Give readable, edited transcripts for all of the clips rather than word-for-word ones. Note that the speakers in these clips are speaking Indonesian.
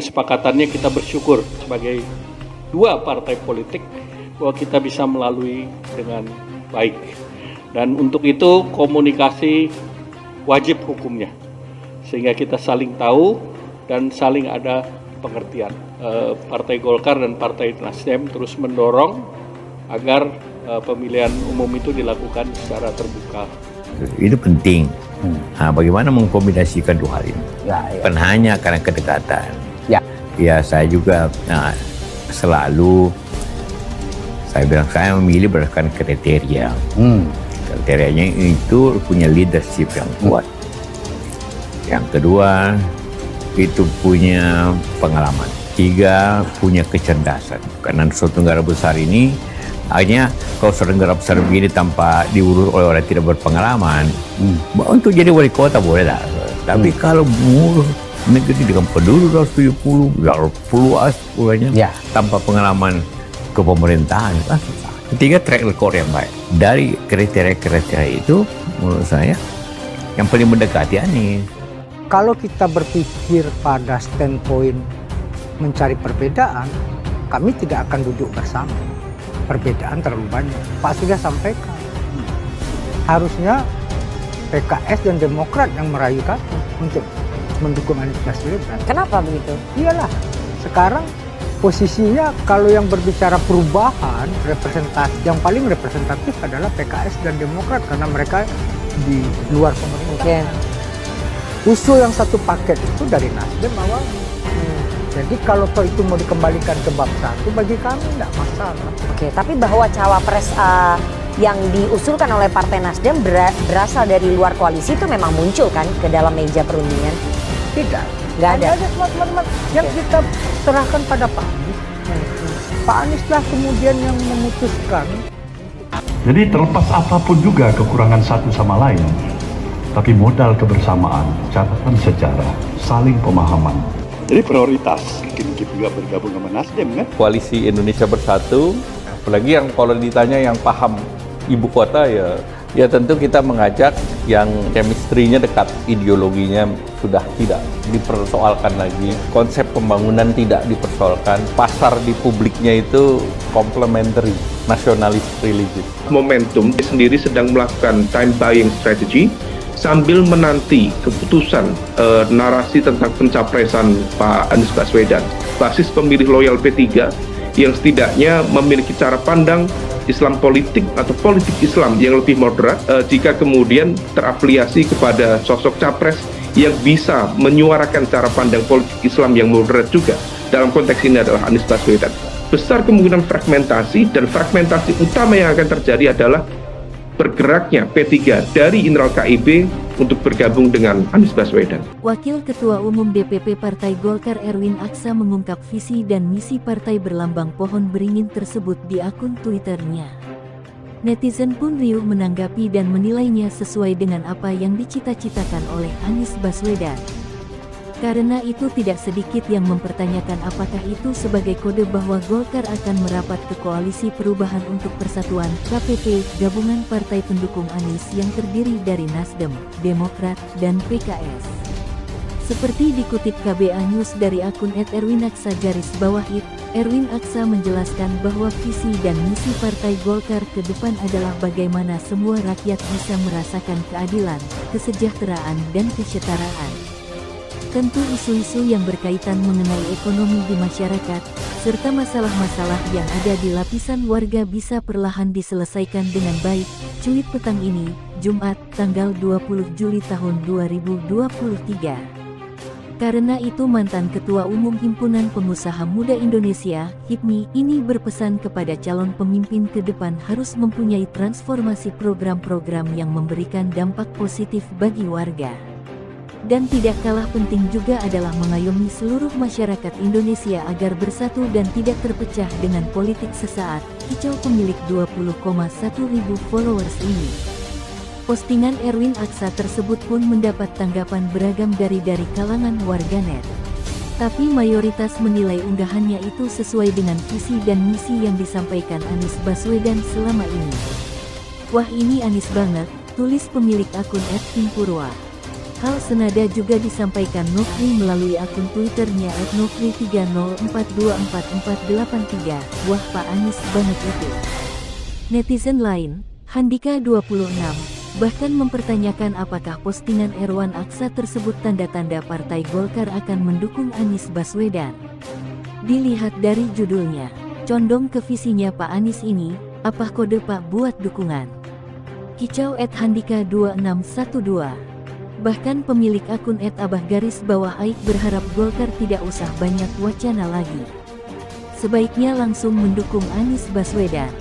kesepakatannya kita bersyukur sebagai dua partai politik bahwa kita bisa melalui dengan baik. Dan untuk itu komunikasi wajib hukumnya, sehingga kita saling tahu dan saling ada pengertian. Partai Golkar dan Partai Nasdem terus mendorong agar pemilihan umum itu dilakukan secara terbuka. Itu penting. Bagaimana mengkombinasikan dua hal ini? Bukan hanya karena kedekatan. Ya, saya juga selalu saya bilang saya memilih berdasarkan kriteria. Kriterianya itu punya leadership yang kuat. Yang kedua itu punya pengalaman. Tiga, punya kecerdasan. Karena suatu negara besar ini hanya kalau suatu negara besar begini tanpa diurus oleh orang tidak berpengalaman, untuk jadi wali kota boleh lah. Tapi kalau mengurus negeri dengan penduduk 170, luas pulangnya, tanpa pengalaman kepemerintahan, susah. Ketiga, track record yang baik. Dari kriteria-kriteria itu, menurut saya, yang paling mendekati Anies. Kalau kita berpikir pada standpoint mencari perbedaan, kami tidak akan duduk bersama. Perbedaan terlalu banyak. Pak sudah sampaikan. Harusnya PKS dan Demokrat yang merayu kami untuk mendukung Anies Baswedan. Kenapa begitu? Iyalah, sekarang posisinya kalau yang berbicara perubahan, representasi yang paling representatif adalah PKS dan Demokrat karena mereka di luar pemerintahan. Usul yang satu paket itu dari Nasdem awalnya. Jadi kalau itu mau dikembalikan ke bab satu, bagi kami tidak masalah. Oke, tapi bahwa cawapres yang diusulkan oleh Partai Nasdem berasal dari luar koalisi itu memang muncul kan ke dalam meja perundingan? Tidak. Nggak ada. Teman-teman yang kita serahkan pada Pak Anies. Pak Anies lah kemudian yang memutuskan. Jadi terlepas apapun juga kekurangan satu sama lain, tapi modal kebersamaan, catatan sejarah, saling pemahaman. Jadi prioritas kita juga bergabung sama Nasdem kan? Koalisi Indonesia Bersatu, apalagi yang kalau ditanya yang paham ibu kota ya tentu kita mengajak yang chemistry-nya dekat, ideologinya sudah tidak dipersoalkan lagi, konsep pembangunan tidak dipersoalkan, pasar di publiknya itu complementary, nasionalis religius. Momentum sendiri sedang melakukan time buying strategy sambil menanti keputusan narasi tentang pencapresan Pak Anies Baswedan. Basis pemilih loyal P3 yang setidaknya memiliki cara pandang Islam politik atau politik Islam yang lebih moderat jika kemudian terafiliasi kepada sosok capres yang bisa menyuarakan cara pandang politik Islam yang moderat juga. Dalam konteks ini adalah Anies Baswedan. Besar kemungkinan fragmentasi, dan fragmentasi utama yang akan terjadi adalah bergeraknya P3 dari internal KIB untuk bergabung dengan Anies Baswedan. Wakil Ketua Umum DPP Partai Golkar Erwin Aksa mengungkap visi dan misi partai berlambang pohon beringin tersebut di akun Twitternya. Netizen pun riuh menanggapi dan menilainya sesuai dengan apa yang dicita-citakan oleh Anies Baswedan. Karena itu tidak sedikit yang mempertanyakan apakah itu sebagai kode bahwa Golkar akan merapat ke Koalisi Perubahan untuk Persatuan (KPP) gabungan partai pendukung Anies yang terdiri dari Nasdem, Demokrat, dan PKS. Seperti dikutip KBA News dari akun @erwinaksa_, Erwin Aksa menjelaskan bahwa visi dan misi Partai Golkar ke depan adalah bagaimana semua rakyat bisa merasakan keadilan, kesejahteraan, dan kesetaraan. Tentu isu-isu yang berkaitan mengenai ekonomi di masyarakat, serta masalah-masalah yang ada di lapisan warga bisa perlahan diselesaikan dengan baik. Cuit petang ini, Jumat, tanggal 20 Juli tahun 2023. Karena itu mantan Ketua Umum Himpunan Pengusaha Muda Indonesia, HIPMI, ini berpesan kepada calon pemimpin ke depan harus mempunyai transformasi program-program yang memberikan dampak positif bagi warga. Dan tidak kalah penting juga adalah mengayomi seluruh masyarakat Indonesia agar bersatu dan tidak terpecah dengan politik sesaat, kicau pemilik 20,1 ribu followers ini. Postingan Erwin Aksa tersebut pun mendapat tanggapan beragam dari kalangan warganet. Tapi mayoritas menilai unggahannya itu sesuai dengan visi dan misi yang disampaikan Anies Baswedan selama ini. Wah, ini Anies banget, tulis pemilik akun @timpurwa. Hal senada juga disampaikan Nofri melalui akun Twitternya @nofri30424483. Wah, Pak Anies banget itu. Netizen lain, Handika26, bahkan mempertanyakan apakah postingan Erwan Aksa tersebut tanda-tanda Partai Golkar akan mendukung Anies Baswedan. Dilihat dari judulnya, condong ke visinya Pak Anies ini, apa kode Pak buat dukungan? Kicau @handika2612. Bahkan pemilik akun @abah_aik berharap Golkar tidak usah banyak wacana lagi. Sebaiknya langsung mendukung Anies Baswedan.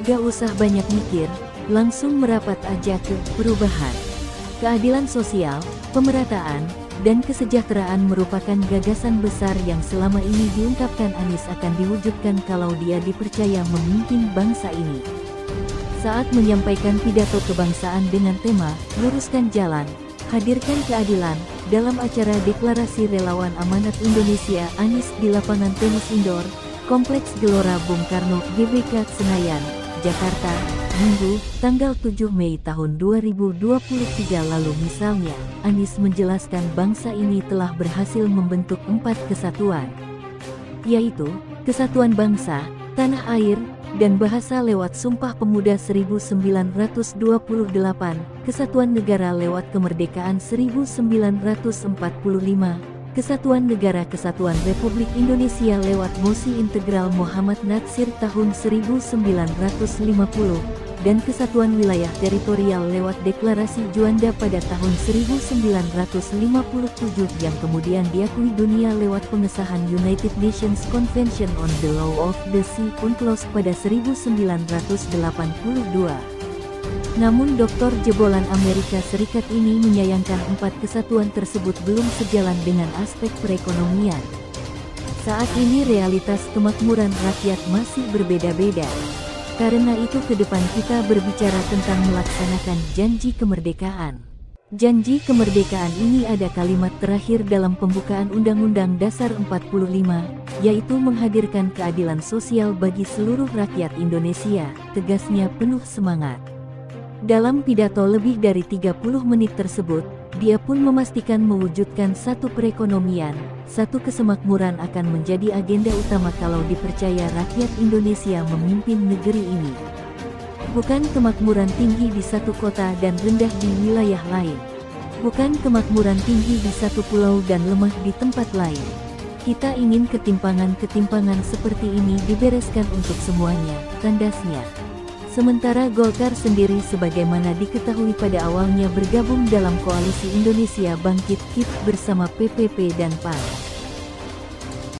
Gak usah banyak mikir, langsung merapat aja ke perubahan. Keadilan sosial, pemerataan, dan kesejahteraan merupakan gagasan besar yang selama ini diungkapkan Anies akan diwujudkan kalau dia dipercaya memimpin bangsa ini. Saat menyampaikan pidato kebangsaan dengan tema "Luruskan Jalan, Hadirkan Keadilan" dalam acara Deklarasi Relawan Amanat Indonesia Anies di lapangan tenis indoor, Kompleks Gelora Bung Karno GBK Senayan, Jakarta, Minggu, tanggal 7 Mei tahun 2023 lalu. Misalnya, Anies menjelaskan bangsa ini telah berhasil membentuk 4 kesatuan, yaitu Kesatuan Bangsa, Tanah Air, dan Bahasa lewat Sumpah Pemuda 1928, Kesatuan Negara lewat Kemerdekaan 1945, Kesatuan Negara Kesatuan Republik Indonesia lewat Mosi Integral Muhammad Natsir tahun 1950, dan Kesatuan Wilayah Teritorial lewat Deklarasi Juanda pada tahun 1957 yang kemudian diakui dunia lewat pengesahan United Nations Convention on the Law of the Sea UNCLOS pada 1982. Namun Dr. Jebolan Amerika Serikat ini menyayangkan 4 kesatuan tersebut belum sejalan dengan aspek perekonomian. Saat ini realitas kemakmuran rakyat masih berbeda-beda. Karena itu ke depan kita berbicara tentang melaksanakan janji kemerdekaan. Janji kemerdekaan ini ada kalimat terakhir dalam pembukaan Undang-Undang Dasar 45, yaitu menghadirkan keadilan sosial bagi seluruh rakyat Indonesia, tegasnya penuh semangat. Dalam pidato lebih dari 30 menit tersebut, dia pun memastikan mewujudkan satu perekonomian, satu kesemakmuran akan menjadi agenda utama kalau dipercaya rakyat Indonesia memimpin negeri ini. Bukan kemakmuran tinggi di satu kota dan rendah di wilayah lain. Bukan kemakmuran tinggi di satu pulau dan lemah di tempat lain. Kita ingin ketimpangan-ketimpangan seperti ini dibereskan untuk semuanya, tandasnya. Sementara Golkar sendiri sebagaimana diketahui pada awalnya bergabung dalam Koalisi Indonesia Bangkit KIP bersama PPP dan PAN.